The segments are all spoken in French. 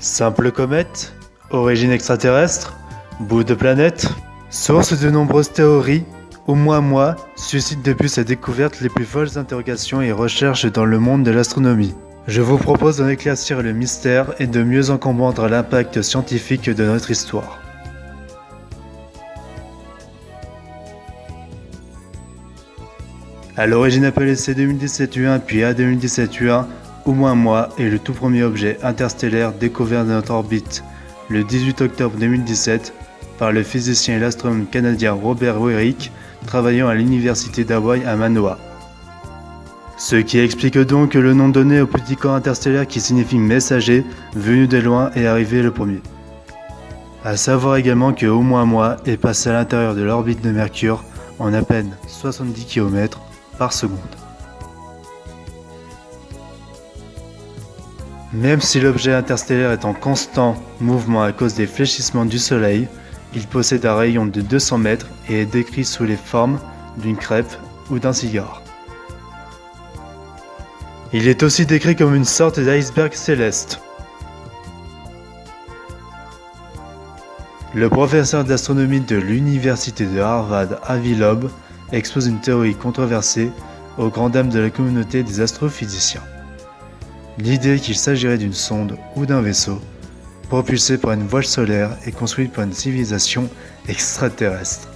Simple comète, origine extraterrestre, bout de planète, source de nombreuses théories, Oumuamua suscite depuis sa découverte les plus folles interrogations et recherches dans le monde de l'astronomie. Je vous propose d'en éclaircir le mystère et de mieux en comprendre l'impact scientifique de notre histoire. À l'origine appelé C2017-U1 puis A2017-U1, Oumuamua est le tout premier objet interstellaire découvert de notre orbite le 18 octobre 2017 par le physicien et l'astronome canadien Robert Wyrick, travaillant à l'université d'Hawaï à Manoa. Ce qui explique donc le nom donné au petit corps interstellaire qui signifie messager, venu de loin et arrivé le premier. A savoir également que Oumuamua est passé à l'intérieur de l'orbite de Mercure en à peine 70 km par seconde. Même si l'objet interstellaire est en constant mouvement à cause des fléchissements du Soleil, il possède un rayon de 200 mètres et est décrit sous les formes d'une crêpe ou d'un cigare. Il est aussi décrit comme une sorte d'iceberg céleste. Le professeur d'astronomie de l'université de Harvard, Avi Loeb, expose une théorie controversée aux grandes dames de la communauté des astrophysiciens. L'idée qu'il s'agirait d'une sonde ou d'un vaisseau, propulsé par une voile solaire et construit par une civilisation extraterrestre.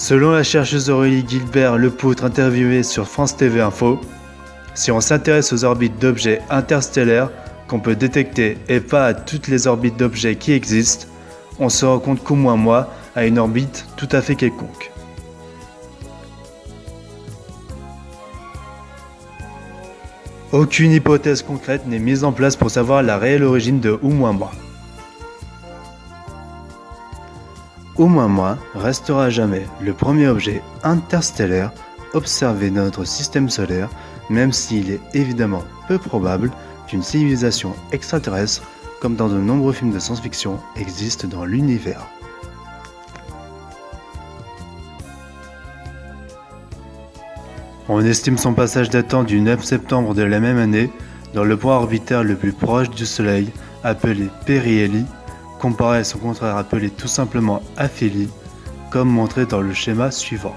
Selon la chercheuse Aurélie Guilbert-Lepoutre interviewée sur France TV Info, si on s'intéresse aux orbites d'objets interstellaires qu'on peut détecter et pas à toutes les orbites d'objets qui existent, on se rend compte qu'Oumuamua a une orbite tout à fait quelconque. Aucune hypothèse concrète n'est mise en place pour savoir la réelle origine de Oumuamua. Oumuamua restera à jamais le premier objet interstellaire observé dans notre système solaire, même s'il est évidemment peu probable qu'une civilisation extraterrestre, comme dans de nombreux films de science-fiction, existe dans l'univers. On estime son passage datant du 9 septembre de la même année dans le point orbitaire le plus proche du Soleil, appelé Périhélie, comparé à son contraire appelé tout simplement Aphélie, comme montré dans le schéma suivant.